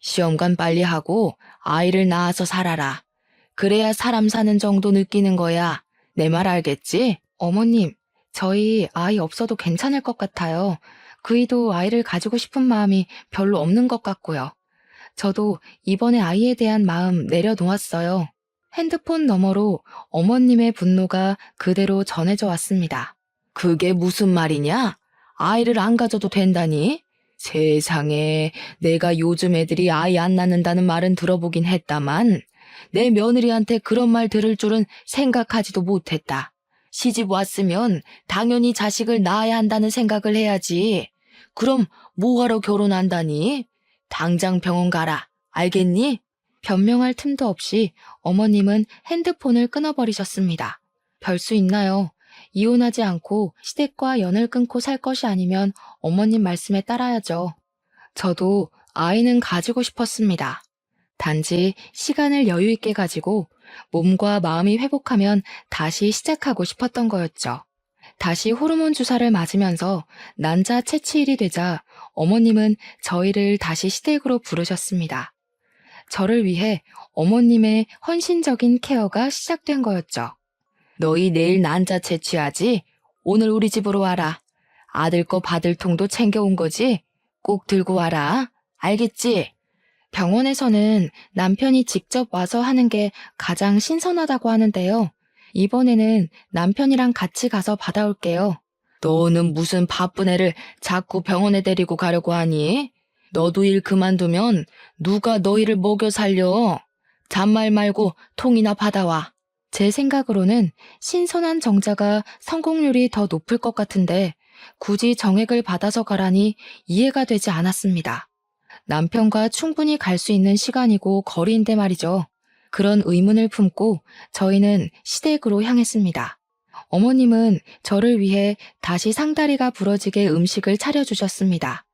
시험관 빨리 하고 아이를 낳아서 살아라. 그래야 사람 사는 정도 느끼는 거야. 내 말 알겠지? 어머님, 저희 아이 없어도 괜찮을 것 같아요. 그이도 아이를 가지고 싶은 마음이 별로 없는 것 같고요. 저도 이번에 아이에 대한 마음 내려놓았어요. 핸드폰 너머로 어머님의 분노가 그대로 전해져 왔습니다. 그게 무슨 말이냐? 아이를 안 가져도 된다니? 세상에, 내가 요즘 애들이 아이 안 낳는다는 말은 들어보긴 했다만 내 며느리한테 그런 말 들을 줄은 생각하지도 못했다. 시집 왔으면 당연히 자식을 낳아야 한다는 생각을 해야지. 그럼 뭐하러 결혼한다니? 당장 병원 가라. 알겠니? 변명할 틈도 없이 어머님은 핸드폰을 끊어버리셨습니다. 별 수 있나요? 이혼하지 않고 시댁과 연을 끊고 살 것이 아니면 어머님 말씀에 따라야죠. 저도 아이는 가지고 싶었습니다. 단지 시간을 여유 있게 가지고 몸과 마음이 회복하면 다시 시작하고 싶었던 거였죠. 다시 호르몬 주사를 맞으면서 난자 채취일이 되자 어머님은 저희를 다시 시댁으로 부르셨습니다. 저를 위해 어머님의 헌신적인 케어가 시작된 거였죠. 너희 내일 난자 채취하지? 오늘 우리 집으로 와라. 아들 거 받을 통도 챙겨온 거지? 꼭 들고 와라. 알겠지? 병원에서는 남편이 직접 와서 하는 게 가장 신선하다고 하는데요. 이번에는 남편이랑 같이 가서 받아올게요. 너는 무슨 바쁜 애를 자꾸 병원에 데리고 가려고 하니? 너도 일 그만두면 누가 너희를 먹여 살려? 잔말 말고 통이나 받아와. 제 생각으로는 신선한 정자가 성공률이 더 높을 것 같은데 굳이 정액을 받아서 가라니 이해가 되지 않았습니다. 남편과 충분히 갈 수 있는 시간이고 거리인데 말이죠. 그런 의문을 품고 저희는 시댁으로 향했습니다. 어머님은 저를 위해 다시 상다리가 부러지게 음식을 차려주셨습니다.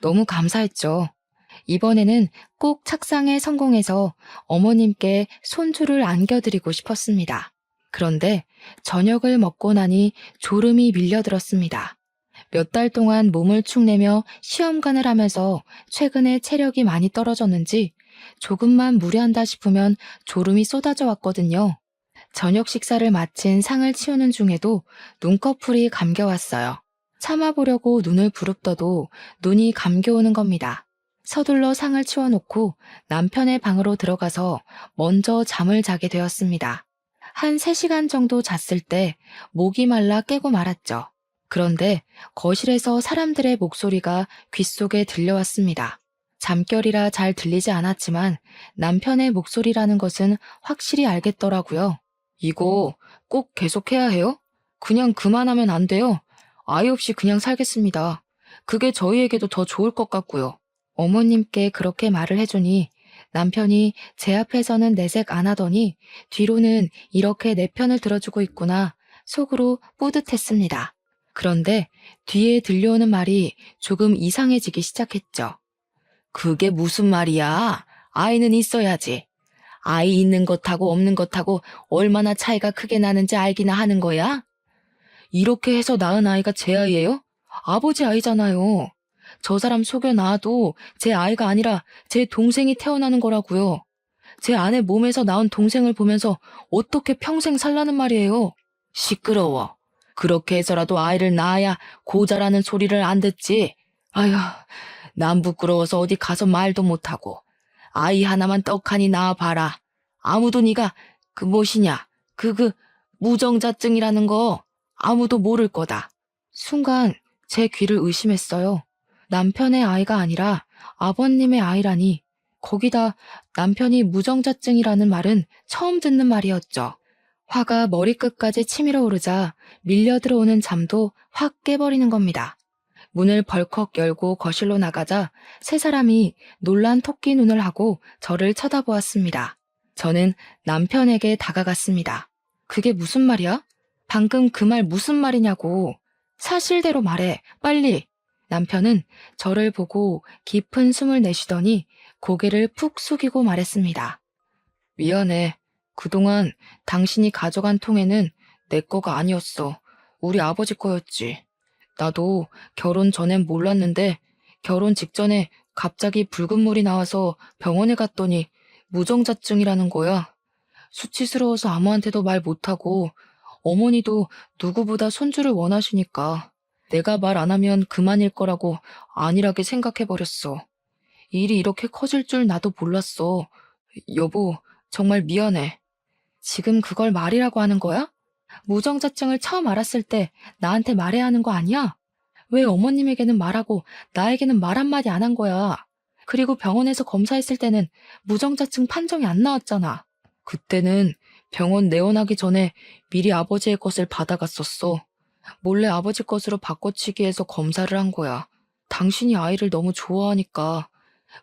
너무 감사했죠. 이번에는 꼭 착상에 성공해서 어머님께 손주를 안겨드리고 싶었습니다. 그런데 저녁을 먹고 나니 졸음이 밀려들었습니다. 몇 달 동안 몸을 축내며 시험관을 하면서 최근에 체력이 많이 떨어졌는지 조금만 무리한다 싶으면 졸음이 쏟아져 왔거든요. 저녁 식사를 마친 상을 치우는 중에도 눈꺼풀이 감겨왔어요. 참아보려고 눈을 부릅떠도 눈이 감겨오는 겁니다. 서둘러 상을 치워놓고 남편의 방으로 들어가서 먼저 잠을 자게 되었습니다. 한 3시간 정도 잤을 때 목이 말라 깨고 말았죠. 그런데 거실에서 사람들의 목소리가 귓속에 들려왔습니다. 잠결이라 잘 들리지 않았지만 남편의 목소리라는 것은 확실히 알겠더라고요. 이거 꼭 계속해야 해요? 그냥 그만하면 안 돼요. 아이 없이 그냥 살겠습니다. 그게 저희에게도 더 좋을 것 같고요. 어머님께 그렇게 말을 해주니 남편이 제 앞에서는 내색 안 하더니 뒤로는 이렇게 내 편을 들어주고 있구나 속으로 뿌듯했습니다. 그런데 뒤에 들려오는 말이 조금 이상해지기 시작했죠. 그게 무슨 말이야? 아이는 있어야지. 아이 있는 것하고 없는 것하고 얼마나 차이가 크게 나는지 알기나 하는 거야? 이렇게 해서 낳은 아이가 제 아이예요? 아버지 아이잖아요. 저 사람 속여 낳아도 제 아이가 아니라 제 동생이 태어나는 거라고요. 제 아내 몸에서 낳은 동생을 보면서 어떻게 평생 살라는 말이에요? 시끄러워. 그렇게 해서라도 아이를 낳아야 고자라는 소리를 안 듣지. 아휴, 난 부끄러워서 어디 가서 말도 못하고. 아이 하나만 떡하니 낳아봐라. 아무도 네가 그 무정자증이라는 거 아무도 모를 거다. 순간 제 귀를 의심했어요. 남편의 아이가 아니라 아버님의 아이라니. 거기다 남편이 무정자증이라는 말은 처음 듣는 말이었죠. 화가 머리끝까지 치밀어 오르자 밀려 들어오는 잠도 확 깨버리는 겁니다. 문을 벌컥 열고 거실로 나가자 세 사람이 놀란 토끼 눈을 하고 저를 쳐다보았습니다. 저는 남편에게 다가갔습니다. 그게 무슨 말이야? 방금 그 말 무슨 말이냐고. 사실대로 말해, 빨리. 남편은 저를 보고 깊은 숨을 내쉬더니 고개를 푹 숙이고 말했습니다. 미안해. 그동안 당신이 가져간 통에는 내 거가 아니었어. 우리 아버지 거였지. 나도 결혼 전엔 몰랐는데 결혼 직전에 갑자기 붉은 물이 나와서 병원에 갔더니 무정자증이라는 거야. 수치스러워서 아무한테도 말 못하고 어머니도 누구보다 손주를 원하시니까 내가 말 안 하면 그만일 거라고 안일하게 생각해버렸어. 일이 이렇게 커질 줄 나도 몰랐어. 여보, 정말 미안해. 지금 그걸 말이라고 하는 거야? 무정자증을 처음 알았을 때 나한테 말해야 하는 거 아니야? 왜 어머님에게는 말하고 나에게는 말 한마디 안 한 거야? 그리고 병원에서 검사했을 때는 무정자증 판정이 안 나왔잖아. 그때는 병원 내원하기 전에 미리 아버지의 것을 받아갔었어. 몰래 아버지 것으로 바꿔치기 해서 검사를 한 거야. 당신이 아이를 너무 좋아하니까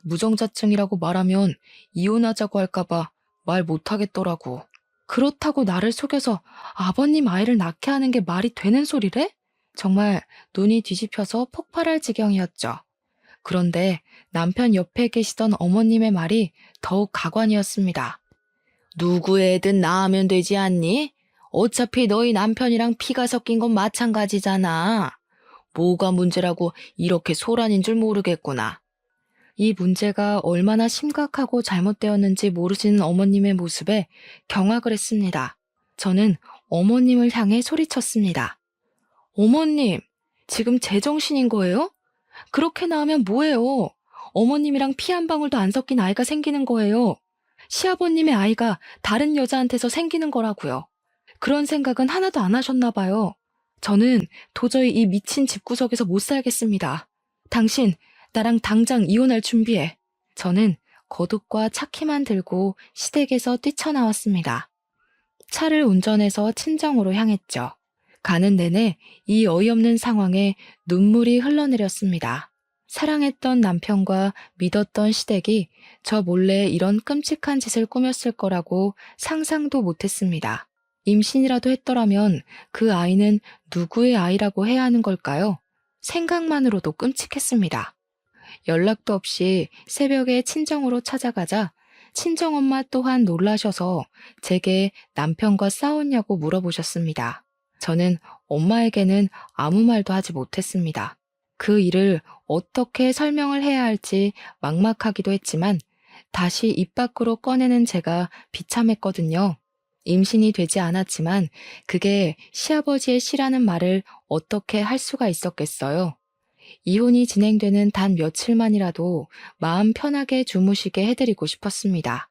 무정자증이라고 말하면 이혼하자고 할까봐 말 못하겠더라고. 그렇다고 나를 속여서 아버님 아이를 낳게 하는 게 말이 되는 소리래? 정말 눈이 뒤집혀서 폭발할 지경이었죠. 그런데 남편 옆에 계시던 어머님의 말이 더욱 가관이었습니다. 누구 애든 낳으면 되지 않니? 어차피 너희 남편이랑 피가 섞인 건 마찬가지잖아. 뭐가 문제라고 이렇게 소란인 줄 모르겠구나. 이 문제가 얼마나 심각하고 잘못되었는지 모르시는 어머님의 모습에 경악을 했습니다. 저는 어머님을 향해 소리쳤습니다. 어머님, 지금 제정신인 거예요? 그렇게 나오면 뭐예요? 어머님이랑 피 한 방울도 안 섞인 아이가 생기는 거예요. 시아버님의 아이가 다른 여자한테서 생기는 거라고요. 그런 생각은 하나도 안 하셨나 봐요. 저는 도저히 이 미친 집구석에서 못 살겠습니다. 당신, 나랑 당장 이혼할 준비해. 저는 거둑과 차키만 들고 시댁에서 뛰쳐나왔습니다. 차를 운전해서 친정으로 향했죠. 가는 내내 이 어이없는 상황에 눈물이 흘러내렸습니다. 사랑했던 남편과 믿었던 시댁이 저 몰래 이런 끔찍한 짓을 꾸몄을 거라고 상상도 못했습니다. 임신이라도 했더라면 그 아이는 누구의 아이라고 해야 하는 걸까요? 생각만으로도 끔찍했습니다. 연락도 없이 새벽에 친정으로 찾아가자 친정엄마 또한 놀라셔서 제게 남편과 싸웠냐고 물어보셨습니다. 저는 엄마에게는 아무 말도 하지 못했습니다. 그 일을 어떻게 설명을 해야 할지 막막하기도 했지만 다시 입 밖으로 꺼내는 제가 비참했거든요. 임신이 되지 않았지만 그게 시아버지의 시라는 말을 어떻게 할 수가 있었겠어요. 이혼이 진행되는 단 며칠만이라도 마음 편하게 주무시게 해드리고 싶었습니다.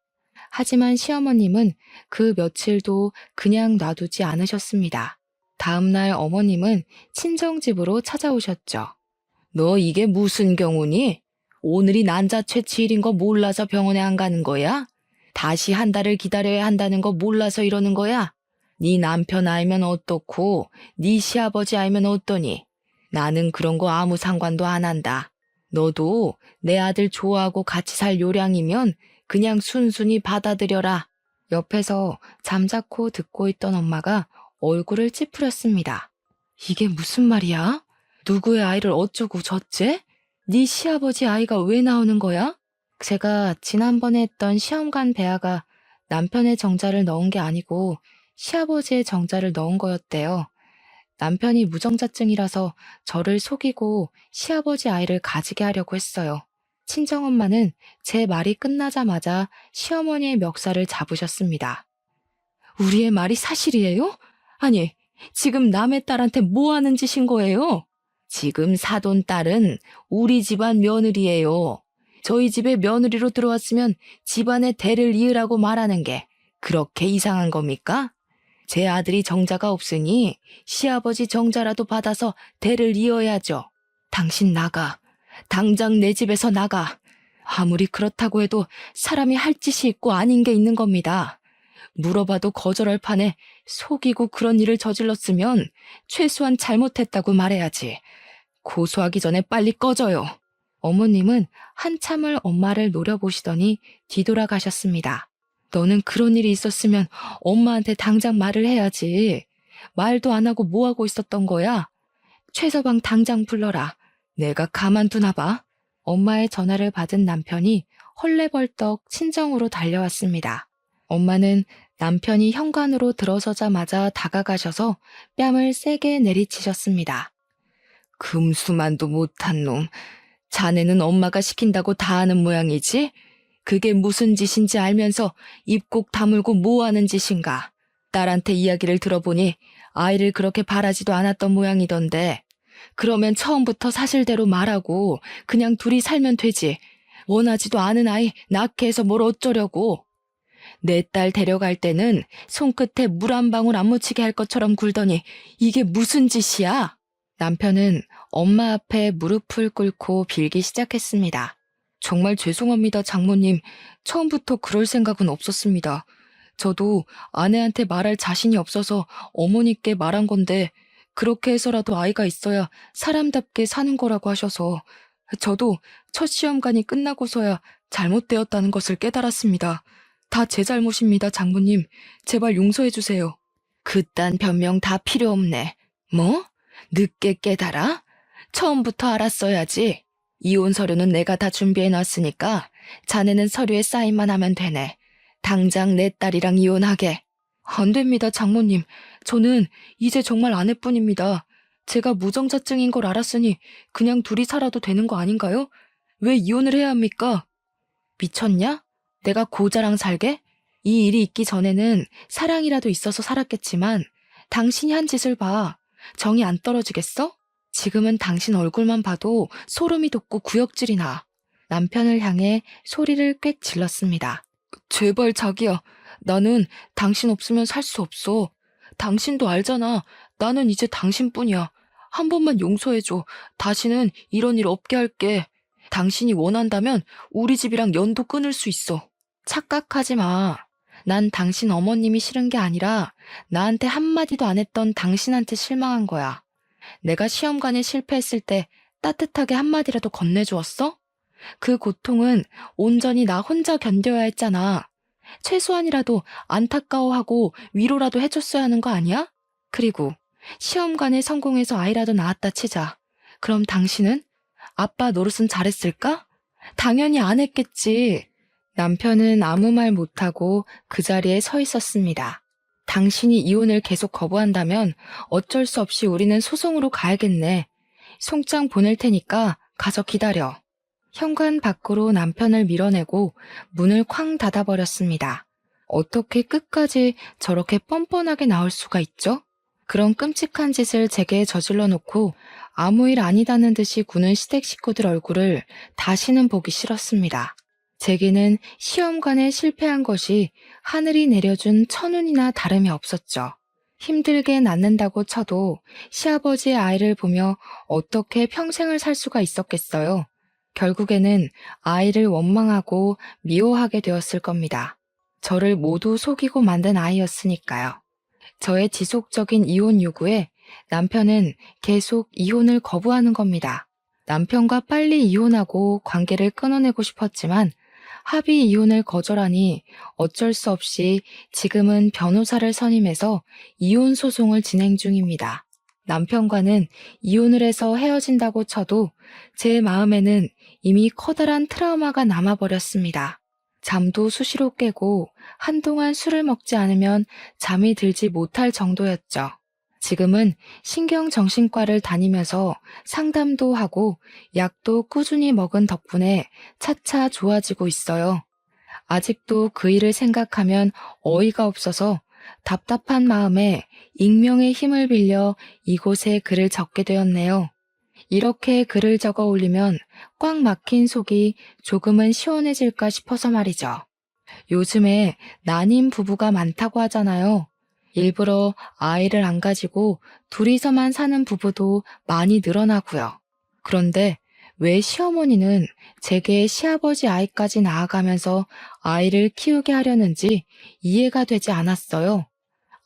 하지만 시어머님은 그 며칠도 그냥 놔두지 않으셨습니다. 다음날 어머님은 친정집으로 찾아오셨죠. 너 이게 무슨 경우니? 오늘이 난자 채취일인 거 몰라서 병원에 안 가는 거야? 다시 한 달을 기다려야 한다는 거 몰라서 이러는 거야? 네 남편 알면 어떻고 네 시아버지 알면 어떠니? 나는 그런 거 아무 상관도 안 한다. 너도 내 아들 좋아하고 같이 살 요량이면 그냥 순순히 받아들여라. 옆에서 잠자코 듣고 있던 엄마가 얼굴을 찌푸렸습니다. 이게 무슨 말이야? 누구의 아이를 어쩌고 저째? 네 시아버지 아이가 왜 나오는 거야? 제가 지난번에 했던 시험관 배아가 남편의 정자를 넣은 게 아니고 시아버지의 정자를 넣은 거였대요. 남편이 무정자증이라서 저를 속이고 시아버지 아이를 가지게 하려고 했어요. 친정엄마는 제 말이 끝나자마자 시어머니의 멱살을 잡으셨습니다. 우리의 말이 사실이에요? 아니, 지금 남의 딸한테 뭐 하는 짓인 거예요? 지금 사돈 딸은 우리 집안 며느리예요. 저희 집에 며느리로 들어왔으면 집안의 대를 이으라고 말하는 게 그렇게 이상한 겁니까? 제 아들이 정자가 없으니 시아버지 정자라도 받아서 대를 이어야죠. 당신 나가. 당장 내 집에서 나가. 아무리 그렇다고 해도 사람이 할 짓이 있고 아닌 게 있는 겁니다. 물어봐도 거절할 판에 속이고 그런 일을 저질렀으면 최소한 잘못했다고 말해야지. 고소하기 전에 빨리 꺼져요. 어머님은 한참을 엄마를 노려보시더니 뒤돌아가셨습니다. 너는 그런 일이 있었으면 엄마한테 당장 말을 해야지. 말도 안 하고 뭐 하고 있었던 거야? 최서방 당장 불러라. 내가 가만두나 봐. 엄마의 전화를 받은 남편이 헐레벌떡 친정으로 달려왔습니다. 엄마는 남편이 현관으로 들어서자마자 다가가셔서 뺨을 세게 내리치셨습니다. 금수만도 못한 놈. 자네는 엄마가 시킨다고 다 하는 모양이지? 그게 무슨 짓인지 알면서 입 꼭 다물고 뭐 하는 짓인가? 딸한테 이야기를 들어보니 아이를 그렇게 바라지도 않았던 모양이던데. 그러면 처음부터 사실대로 말하고 그냥 둘이 살면 되지. 원하지도 않은 아이 낳게 해서 뭘 어쩌려고. 내 딸 데려갈 때는 손끝에 물 한 방울 안 묻히게 할 것처럼 굴더니 이게 무슨 짓이야? 남편은 엄마 앞에 무릎을 꿇고 빌기 시작했습니다. 정말 죄송합니다, 장모님. 처음부터 그럴 생각은 없었습니다. 저도 아내한테 말할 자신이 없어서 어머니께 말한 건데 그렇게 해서라도 아이가 있어야 사람답게 사는 거라고 하셔서 저도 첫 시험관이 끝나고서야 잘못되었다는 것을 깨달았습니다. 다 제 잘못입니다, 장모님. 제발 용서해 주세요. 그딴 변명 다 필요 없네. 뭐? 늦게 깨달아? 처음부터 알았어야지. 이혼 서류는 내가 다 준비해놨으니까 자네는 서류에 사인만 하면 되네. 당장 내 딸이랑 이혼하게. 안 됩니다, 장모님. 저는 이제 정말 아내뿐입니다. 제가 무정자증인 걸 알았으니 그냥 둘이 살아도 되는 거 아닌가요? 왜 이혼을 해야 합니까? 미쳤냐? 내가 고자랑 살게? 이 일이 있기 전에는 사랑이라도 있어서 살았겠지만 당신이 한 짓을 봐. 정이 안 떨어지겠어? 지금은 당신 얼굴만 봐도 소름이 돋고 구역질이 나. 남편을 향해 소리를 꽥 질렀습니다. 제발 자기야. 나는 당신 없으면 살 수 없어. 당신도 알잖아. 나는 이제 당신뿐이야. 한 번만 용서해줘. 다시는 이런 일 없게 할게. 당신이 원한다면 우리 집이랑 연도 끊을 수 있어. 착각하지 마. 난 당신 어머님이 싫은 게 아니라 나한테 한마디도 안 했던 당신한테 실망한 거야. 내가 시험관에 실패했을 때 따뜻하게 한마디라도 건네주었어? 그 고통은 온전히 나 혼자 견뎌야 했잖아. 최소한이라도 안타까워하고 위로라도 해줬어야 하는 거 아니야? 그리고 시험관에 성공해서 아이라도 낳았다 치자. 그럼 당신은? 아빠 노릇은 잘했을까? 당연히 안 했겠지. 남편은 아무 말 못하고 그 자리에 서 있었습니다. 당신이 이혼을 계속 거부한다면 어쩔 수 없이 우리는 소송으로 가야겠네. 송장 보낼 테니까 가서 기다려. 현관 밖으로 남편을 밀어내고 문을 쾅 닫아버렸습니다. 어떻게 끝까지 저렇게 뻔뻔하게 나올 수가 있죠? 그런 끔찍한 짓을 제게 저질러 놓고 아무 일 아니다는 듯이 구는 시댁 식구들 얼굴을 다시는 보기 싫었습니다. 제게는 시험관에 실패한 것이 하늘이 내려준 천운이나 다름이 없었죠. 힘들게 낳는다고 쳐도 시아버지의 아이를 보며 어떻게 평생을 살 수가 있었겠어요. 결국에는 아이를 원망하고 미워하게 되었을 겁니다. 저를 모두 속이고 만든 아이였으니까요. 저의 지속적인 이혼 요구에 남편은 계속 이혼을 거부하는 겁니다. 남편과 빨리 이혼하고 관계를 끊어내고 싶었지만 합의 이혼을 거절하니 어쩔 수 없이 지금은 변호사를 선임해서 이혼 소송을 진행 중입니다. 남편과는 이혼을 해서 헤어진다고 쳐도 제 마음에는 이미 커다란 트라우마가 남아버렸습니다. 잠도 수시로 깨고 한동안 술을 먹지 않으면 잠이 들지 못할 정도였죠. 지금은 신경정신과를 다니면서 상담도 하고 약도 꾸준히 먹은 덕분에 차차 좋아지고 있어요. 아직도 그 일을 생각하면 어이가 없어서 답답한 마음에 익명의 힘을 빌려 이곳에 글을 적게 되었네요. 이렇게 글을 적어 올리면 꽉 막힌 속이 조금은 시원해질까 싶어서 말이죠. 요즘에 난임 부부가 많다고 하잖아요. 일부러 아이를 안 가지고 둘이서만 사는 부부도 많이 늘어나고요. 그런데 왜 시어머니는 제게 시아버지 아이까지 낳아가면서 아이를 키우게 하려는지 이해가 되지 않았어요.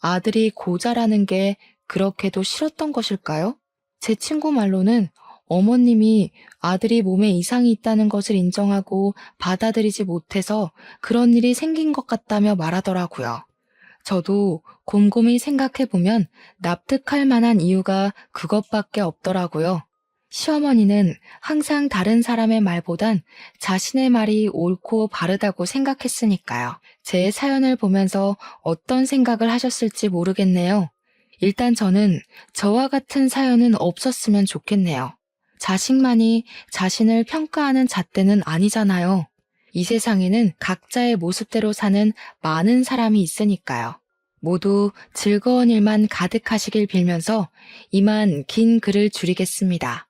아들이 고자라는 게 그렇게도 싫었던 것일까요? 제 친구 말로는 어머님이 아들이 몸에 이상이 있다는 것을 인정하고 받아들이지 못해서 그런 일이 생긴 것 같다며 말하더라고요. 저도 곰곰이 생각해보면 납득할 만한 이유가 그것밖에 없더라고요. 시어머니는 항상 다른 사람의 말보단 자신의 말이 옳고 바르다고 생각했으니까요. 제 사연을 보면서 어떤 생각을 하셨을지 모르겠네요. 일단 저는 저와 같은 사연은 없었으면 좋겠네요. 자식만이 자신을 평가하는 잣대는 아니잖아요. 이 세상에는 각자의 모습대로 사는 많은 사람이 있으니까요. 모두 즐거운 일만 가득하시길 빌면서 이만 긴 글을 줄이겠습니다.